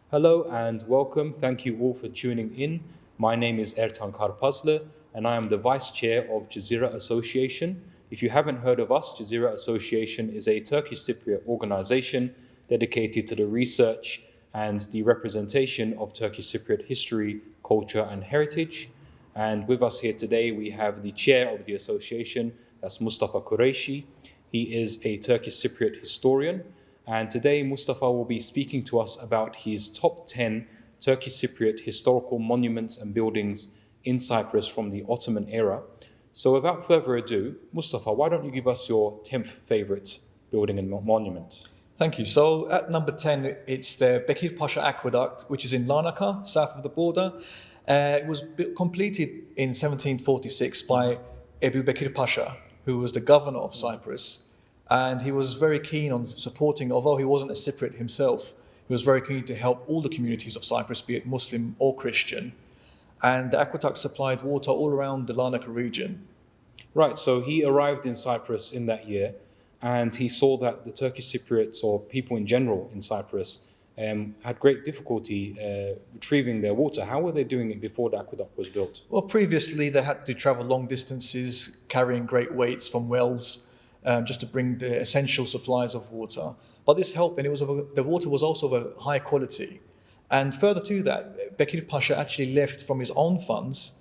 Hello and welcome. Thank you all for tuning in. My name is Ertan Karpazlı and I am the Vice Chair of Cezire Association. If you haven't heard of us, Cezire Association is a Turkish Cypriot organization dedicated to the research and the representation of Turkish Cypriot history, culture and heritage. And with us here today we have the Chair of the association, that's Mustafa Kureyşi. He is a Turkish Cypriot historian. And today Mustafa will be speaking to us about his top 10 Turkish Cypriot historical monuments and buildings in Cyprus from the Ottoman era. So without further ado, Mustafa, why don't you give us your 10th favorite building and monument? Thank you. So at number 10, it's the Bekir Pasha Aqueduct, which is in Larnaca, south of the border. It was completed in 1746 by Ebu Bekir Pasha, who was the governor of Cyprus. And he was very keen on supporting, although he wasn't a Cypriot himself, he was very keen to help all the communities of Cyprus, be it Muslim or Christian. And the aqueduct supplied water all around the Larnaca region. Right, so he arrived in Cyprus in that year, and he saw that the Turkish Cypriots, or people in general in Cyprus, had great difficulty retrieving their water. How were they doing it before the aqueduct was built? Well, previously they had to travel long distances, carrying great weights from wells, just to bring the essential supplies of water. But this helped, and the water was also of a high quality. And further to that, Bekir Pasha actually left from his own funds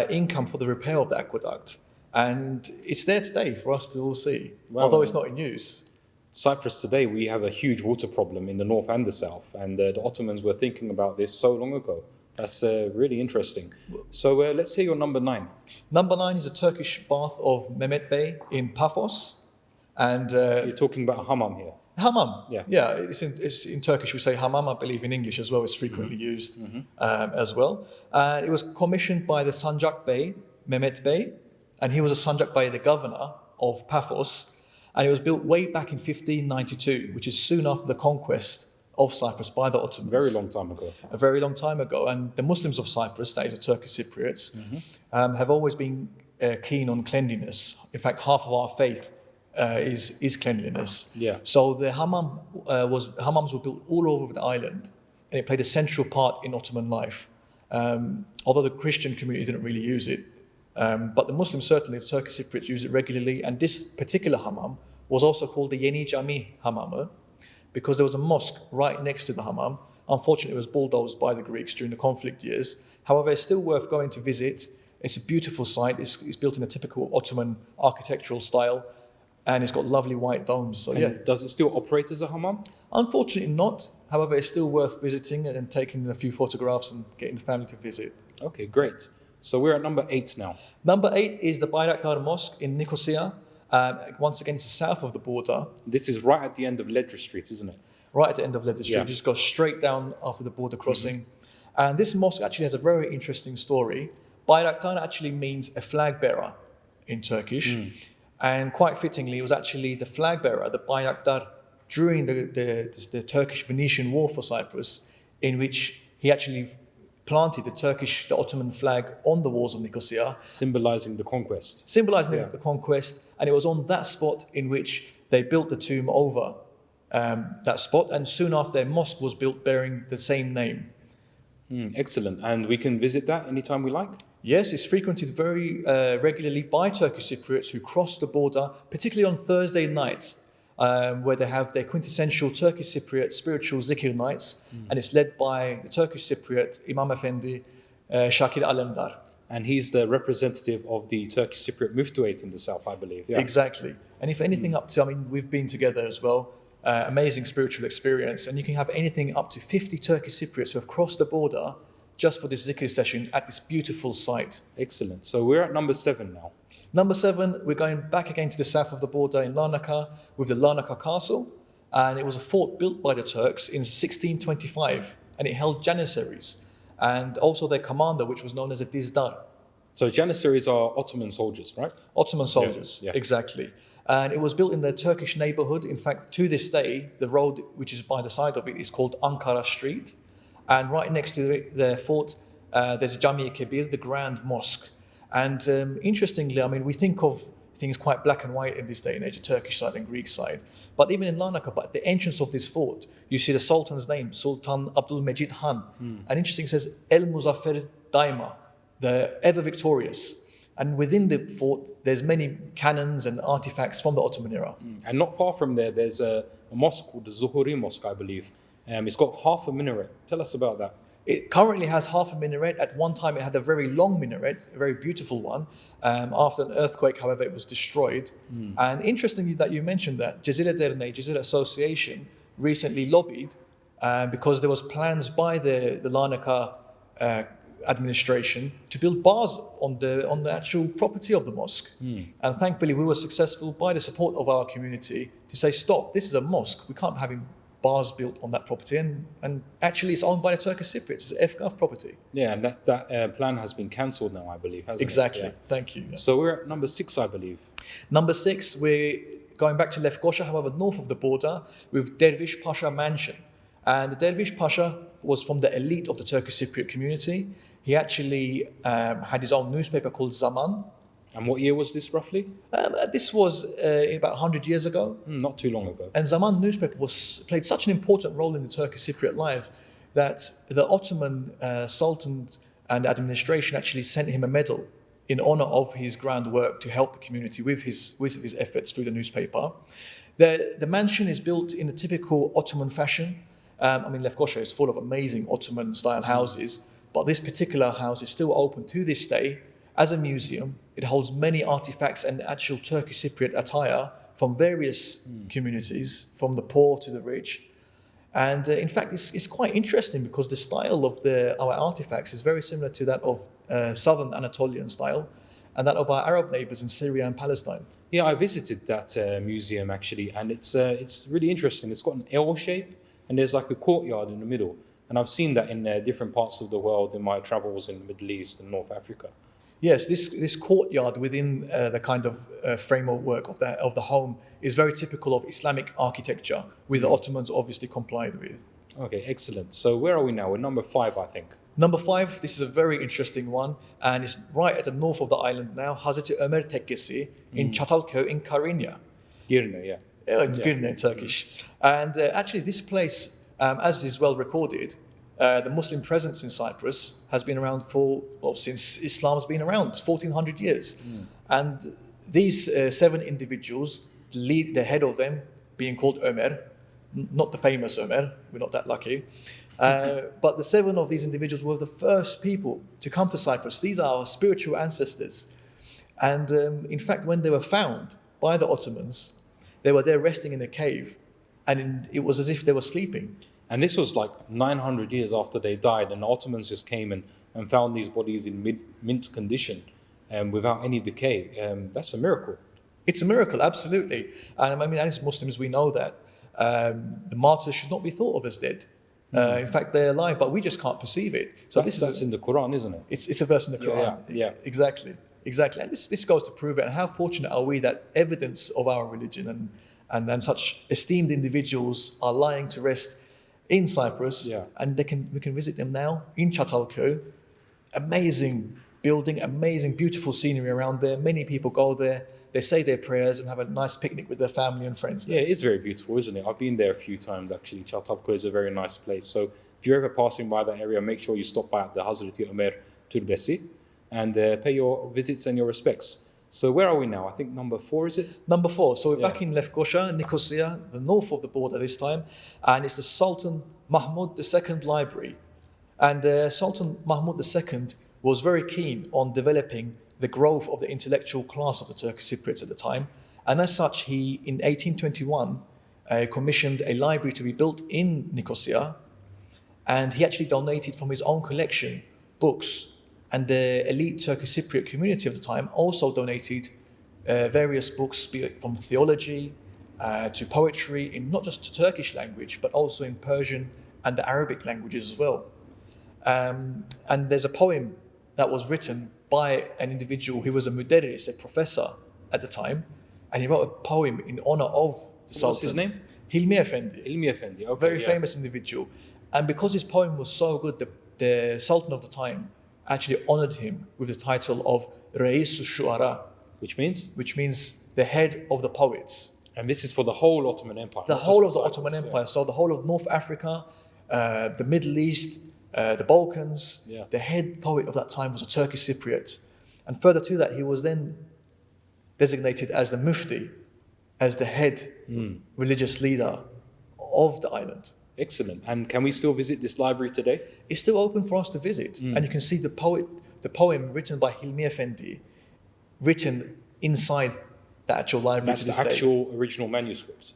income for the repair of the aqueduct. And it's there today for us to all see, although it's not in use. Cyprus today, we have a huge water problem in the north and the south, and the Ottomans were thinking about this so long ago. That's really interesting. So let's hear your number 9. Number 9 is a Turkish bath of Mehmed Bey in Paphos. And you're talking about a hammam here. Hammam, yeah. It's in Turkish we say hammam. I believe in English as well. It's frequently used as well. It was commissioned by the Sancak Bey, Mehmed Bey, and he was a Sancak Bey, the governor of Paphos. And it was built way back in 1592, which is soon after the conquest of Cyprus by the Ottomans. Very long time ago. A very long time ago. And the Muslims of Cyprus, that is the Turkish Cypriots, have always been keen on cleanliness. In fact, half of our faith is cleanliness. Yeah. So the hammams were built all over the island, and it played a central part in Ottoman life. Although the Christian community didn't really use it, but the Muslims certainly, the Turkish Cypriots, use it regularly. And this particular hammam was also called the Yeni Cami Hammamı, because there was a mosque right next to the hammam. Unfortunately, it was bulldozed by the Greeks during the conflict years. However, it's still worth going to visit. It's a beautiful site. It's built in a typical Ottoman architectural style. And it's got lovely white domes. So Does it still operate as a hammam? Unfortunately not. However, it's still worth visiting and taking a few photographs and getting the family to visit. Okay, great. So we're at number 8 now. Number 8 is the Bayraktar Mosque in Nicosia. Once again, it's the south of the border. This is right at the end of Ledra Street, isn't it? Right at the end of Ledra Street. Yeah. You just go straight down after the border crossing. And this mosque actually has a very interesting story. Bayraktar actually means a flag bearer in Turkish. And quite fittingly, it was actually the flag bearer, the Bayraktar, during the Turkish-Venetian War for Cyprus, in which he actually planted the Ottoman flag on the walls of Nicosia. Symbolizing the conquest. Symbolizing the conquest. And it was on that spot in which they built the tomb over that spot. And soon after, their mosque was built bearing the same name. Excellent. And we can visit that anytime we like? Yes, it's frequented very regularly by Turkish Cypriots who cross the border, particularly on Thursday nights, where they have their quintessential Turkish Cypriot spiritual zikr nights, and it's led by the Turkish Cypriot Imam Efendi Shakir Alemdar. And he's the representative of the Turkish Cypriot Muftuate in the south, I believe. Yeah. Exactly. And if anything we've been together as well, amazing spiritual experience, and you can have anything up to 50 Turkish Cypriots who have crossed the border just for this zikr session at this beautiful site. Excellent. So we're at number 7 now. Number 7, we're going back again to the south of the border in Larnaca with the Larnaca Castle. And it was a fort built by the Turks in 1625, and it held janissaries and also their commander, which was known as a dizdar. So janissaries are Ottoman soldiers, right? Ottoman soldiers, Yeah. Exactly. And it was built in the Turkish neighborhood. In fact, to this day, the road which is by the side of it is called Ankara Street. And right next to the fort, there's a Jami-i Kebir, the Grand Mosque. And interestingly, we think of things quite black and white in this day and age, the Turkish side and Greek side. But even in Larnaca, at the entrance of this fort, you see the Sultan's name, Sultan Abdülmecid Han. And interesting, it says El Muzaffer Daima, the ever victorious. And within the fort, there's many cannons and artifacts from the Ottoman era. And not far from there, there's a mosque called the Zuhuri Mosque, I believe. It's got half a minaret. Tell us about that. It currently has half a minaret. At one time, it had a very long minaret, a very beautiful one. After an earthquake, however, it was destroyed. And interestingly that you mentioned that, Cezire Derneği, Cezire Association, recently lobbied because there was plans by the Larnaca administration to build bars on the actual property of the mosque. And thankfully, we were successful by the support of our community to say, stop, this is a mosque. We can't have bars built on that property, and actually it's owned by the Turkish Cypriots. It's an FGAF property. Yeah, and that plan has been cancelled now, I believe, hasn't exactly. it? Yeah. Thank you. Yeah. So we're at number 6, I believe. Number 6, we're going back to Lefkoşa, however, north of the border, with Dervish Pasha Mansion. And the Dervish Pasha was from the elite of the Turkish Cypriot community. He actually had his own newspaper called Zaman. And what year was this roughly? This was about 100 years ago. Not too long ago. And Zaman newspaper played such an important role in the Turkish Cypriot life that the Ottoman Sultan and administration actually sent him a medal in honor of his grand work to help the community with his efforts through the newspaper. The mansion is built in a typical Ottoman fashion. Lefkoşa is full of amazing Ottoman-style houses, but this particular house is still open to this day as a museum. It holds many artifacts and actual Turkish Cypriot attire from various communities, from the poor to the rich. And in fact, it's quite interesting because the style of our artifacts is very similar to that of southern Anatolian style and that of our Arab neighbors in Syria and Palestine. Yeah, I visited that museum actually, and it's really interesting. It's got an L shape, and there's like a courtyard in the middle. And I've seen that in different parts of the world in my travels in the Middle East and North Africa. Yes, this courtyard within the kind of framework of the home is very typical of Islamic architecture, which the Ottomans obviously complied with. Okay, excellent. So where are we now? We're number 5, I think. Number 5, this is a very interesting one, and it's right at the north of the island now, Hazreti Omer Tekkesi in Catalkoy in Kyrenia. Kyrenia, yeah. Kyrenia in Turkish. And actually this place, as is well recorded, the Muslim presence in Cyprus has been around since Islam's been around, 1400 years. And these 7 individuals, the head of them being called Omer, not the famous Omer, we're not that lucky, but the 7 of these individuals were the first people to come to Cyprus. These are our spiritual ancestors. And in fact, when they were found by the Ottomans, they were there resting in a cave, and it was as if they were sleeping. And this was like 900 years after they died, and the Ottomans just came and found these bodies in mint condition without any decay. That's a miracle. It's a miracle, absolutely. And as Muslims, we know that the martyrs should not be thought of as dead. In fact, they're alive, but we just can't perceive it. So that's in the Quran, isn't it? It's a verse in the Quran. Yeah. Exactly. And this goes to prove it. And how fortunate are we that evidence of our religion and such esteemed individuals are lying to rest in Cyprus, and we can visit them now in Catalkoy. Amazing building, amazing, beautiful scenery around there. Many people go there, they say their prayers and have a nice picnic with their family and friends there. Yeah, it is very beautiful, isn't it? I've been there a few times actually. Catalkoy is a very nice place. So if you're ever passing by that area, make sure you stop by at the Hazreti Omer Türbesi and pay your visits and your respects. So where are we now? I think number 4, is it? Number 4. So we're back in Lefkoşa, Nicosia, the north of the border this time. And it's the Sultan Mahmut II library. And Sultan Mahmut II was very keen on developing the growth of the intellectual class of the Turkish Cypriots at the time. And as such, he, in 1821, commissioned a library to be built in Nicosia. And he actually donated from his own collection books. And the elite Turkish Cypriot community of the time also donated various books, be it from theology to poetry, in not just the Turkish language, but also in Persian and the Arabic languages as well. And there's a poem that was written by an individual who was a muderris, a professor at the time, and he wrote a poem in honor of the Sultan. What's his name? Hilmi Efendi. Hilmi Efendi, okay. Very famous individual. And because his poem was so good, the Sultan of the time actually honored him with the title of Reis Shuara, Which means? Which means the head of the poets. And this is for the whole Ottoman Empire. The whole of the Ottoman Empire. So the whole of North Africa, the Middle East, the Balkans. Yeah. The head poet of that time was a Turkish Cypriot. And further to that, he was then designated as the Mufti, as the head religious leader of the island. Excellent. And can we still visit this library today? It's still open for us to visit. And you can see the poem written by Hilmi Efendi, written inside the actual library. That's the actual original manuscript.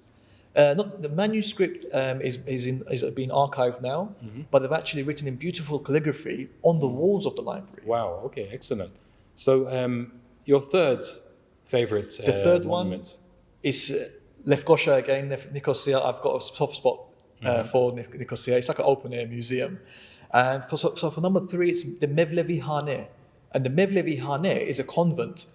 Not the manuscript is being archived now, but they've actually written in beautiful calligraphy on the walls of the library. Wow. Okay. Excellent. So your third favorite The third monument. one is Lefkoşa again, Nicosia. I've got a soft spot for Nicosia. It's like an open air museum. And so for number 3, it's the Mevlevihane. And the Mevlevihane is a convent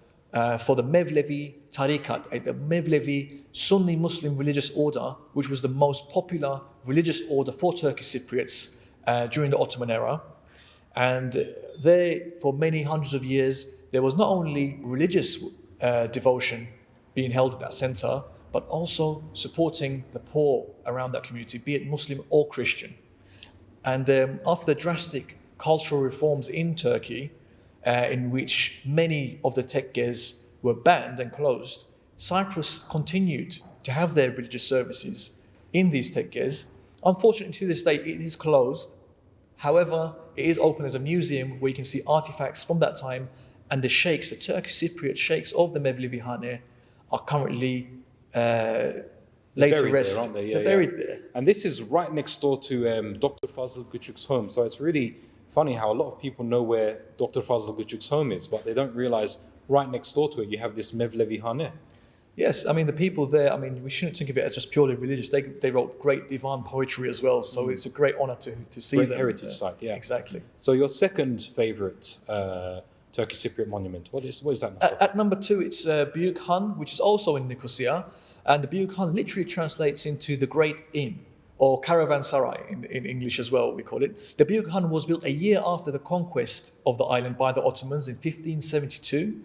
for the Mevlevi Tarikat, the Mevlevi Sunni Muslim religious order, which was the most popular religious order for Turkish Cypriots during the Ottoman-era. And there, for many hundreds of years, there was not only religious devotion being held at that center, but also supporting the poor around that community, be it Muslim or Christian. And after the drastic cultural reforms in Turkey, in which many of the tekkes were banned and closed, Cyprus continued to have their religious services in these tekkes. Unfortunately, to this day, it is closed. However, it is open as a museum where you can see artifacts from that time, and the sheikhs, the Turkish Cypriot sheikhs of the Mevlevihane, are currently laid to rest. There, aren't they? Yeah, They're buried there. And this is right next door to Dr. Fazıl Küçük's home. So it's really funny how a lot of people know where Dr. Fazıl Küçük's home is, but they don't realize right next door to it you have this Mevlevihane. Yes, I mean, the people there, I mean, we shouldn't think of it as just purely religious. They wrote great divan poetry as well, so it's a great honor to see Great them. heritage site, yeah. Exactly. So your second favorite Turkish Cypriot monument, what is that? Mustafa? At number 2, it's Buyuk Han, which is also in Nicosia. And the Buyuk Han literally translates into the Great Inn, or Caravanserai in English as well, we call it. The Buyuk Han was built a year after the conquest of the island by the Ottomans in 1572.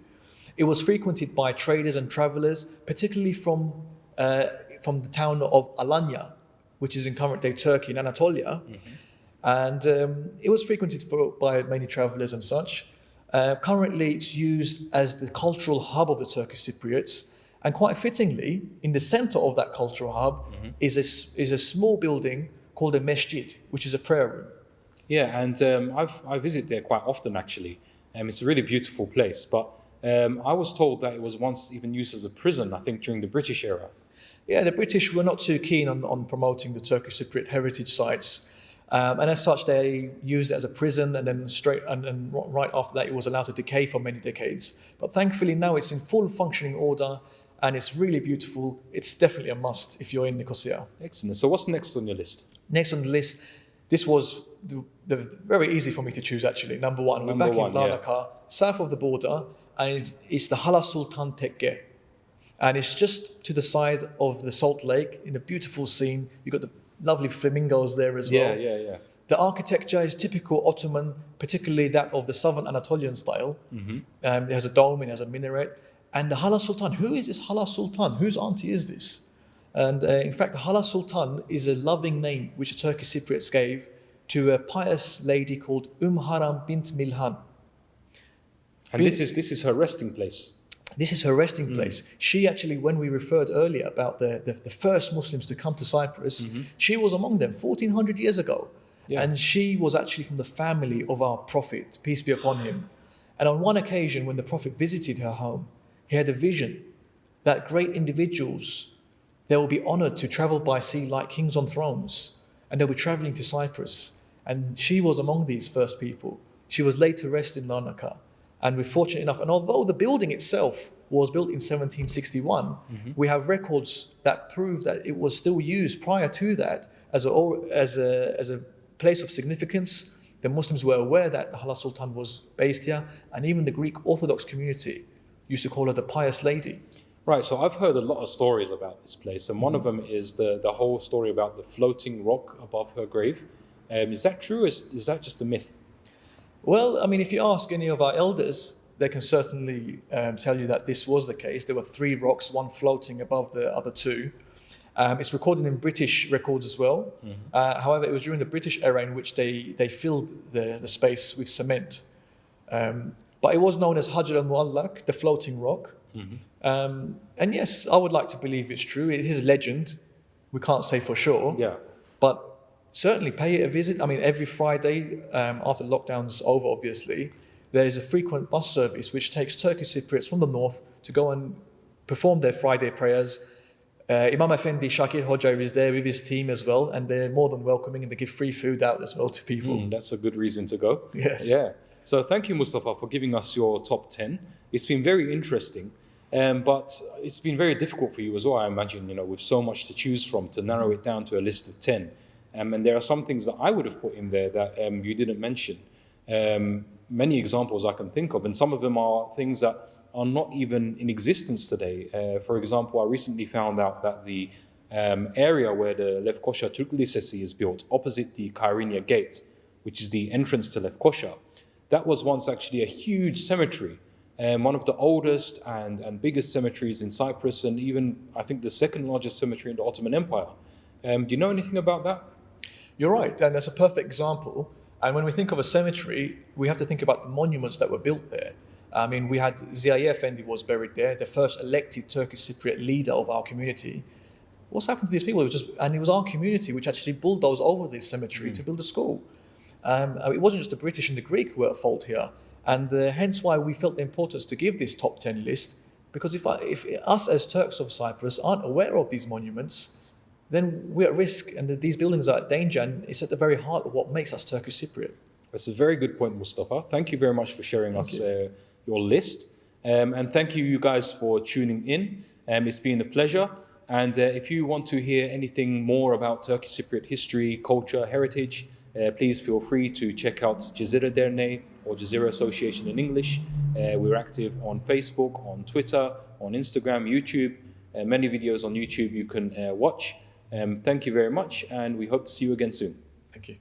It was frequented by traders and travelers, particularly from the town of Alanya, which is in current-day Turkey in Anatolia. And it was frequented by many travelers and such. Currently, it's used as the cultural hub of the Turkish Cypriots. And quite fittingly, in the center of that cultural hub is a small building called a mesjid, which is a prayer room. Yeah, and I visit there quite often actually. It's a really beautiful place, but I was told that it was once even used as a prison, I think during the British era. Yeah, the British were not too keen on promoting the Turkish Cypriot heritage sites. And as such, they used it as a prison, and then right after that, it was allowed to decay for many decades. But thankfully, now it's in full functioning order, and it's really beautiful. It's definitely a must if you're in Nicosia. Excellent. So what's next on your list? Next on the list, this was the very easy for me to choose actually. Number 1, we're back in Larnaca, south of the border, and it's the Hala Sultan Tekke. And it's just to the side of the Salt Lake in a beautiful scene. You've got the lovely flamingos there as well. Yeah. The architecture is typical Ottoman, particularly that of the southern Anatolian style. It has a dome, it has a minaret. And the Hala Sultan, who is this Hala Sultan? Whose auntie is this? And in fact, the Hala Sultan is a loving name which the Turkish Cypriots gave to a pious lady called Haram bint Milhan. And this is her resting place. This is her resting place. She actually, when we referred earlier about the first Muslims to come to Cyprus, she was among them 1400 years ago. Yeah. And she was actually from the family of our Prophet, peace be upon him. And on one occasion, when the Prophet visited her home, he had a vision that great individuals, they will be honored to travel by sea like kings on thrones, and they'll be traveling to Cyprus. And she was among these first people. She was laid to rest in Larnaca. And we're fortunate enough, and although the building itself was built in 1761, we have records that prove that it was still used prior to that as a place of significance. The Muslims were aware that the Hala Sultan was based here, and even the Greek Orthodox community used to call her the pious lady. Right, so I've heard a lot of stories about this place, and one of them is the whole story about the floating rock above her grave. Is that true, or is that just a myth? Well, I mean, if you ask any of our elders, they can certainly tell you that this was the case. There were 3 rocks, one floating above the other 2. It's recorded in British records as well. However, it was during the British era in which they filled the space with cement. But it was known as Hajar al-Muallak, the floating rock. And yes, I would like to believe it's true. It is legend. We can't say for sure. Yeah. But certainly pay it a visit. I mean, every Friday, after lockdown's over, obviously, there's a frequent bus service which takes Turkish Cypriots from the north to go and perform their Friday prayers. Imam Effendi Shakir Hoca is there with his team as well, and they're more than welcoming, and they give free food out as well to people. That's a good reason to go. Yes. Yeah. So thank you, Mustafa, for giving us your top 10. It's been very interesting, but it's been very difficult for you as well, I imagine, with so much to choose from, to narrow it down to a list of 10. And there are some things that I would have put in there that you didn't mention. Many examples I can think of, and some of them are things that are not even in existence today. For example, I recently found out that the area where the Lefkoşa Türk Lisesi is built, opposite the Kyrenia Gate, which is the entrance to Lefkoşa, that was once actually a huge cemetery, one of the oldest and biggest cemeteries in Cyprus, and even, I think, the second largest cemetery in the Ottoman Empire. Do you know anything about that? You're right, and that's a perfect example. And when we think of a cemetery, we have to think about the monuments that were built there. I mean, we had Ziya Effendi was buried there, the first elected Turkish Cypriot leader of our community. What's happened to these people? It was our community which actually bulldozed over this cemetery to build a school. It wasn't just the British and the Greek who were at fault here. And hence why we felt the importance to give this top 10 list, because if us as Turks of Cyprus aren't aware of these monuments, then we're at risk, and these buildings are at danger, and it's at the very heart of what makes us Turkish Cypriot. That's a very good point, Mustafa. Thank you very much for sharing your list. And thank you guys for tuning in. It's been a pleasure. And if you want to hear anything more about Turkish Cypriot history, culture, heritage, please feel free to check out Cezire Derneği or Cezire Association in English. We're active on Facebook, on Twitter, on Instagram, YouTube. Many videos on YouTube you can watch. Thank you very much, and we hope to see you again soon. Thank you.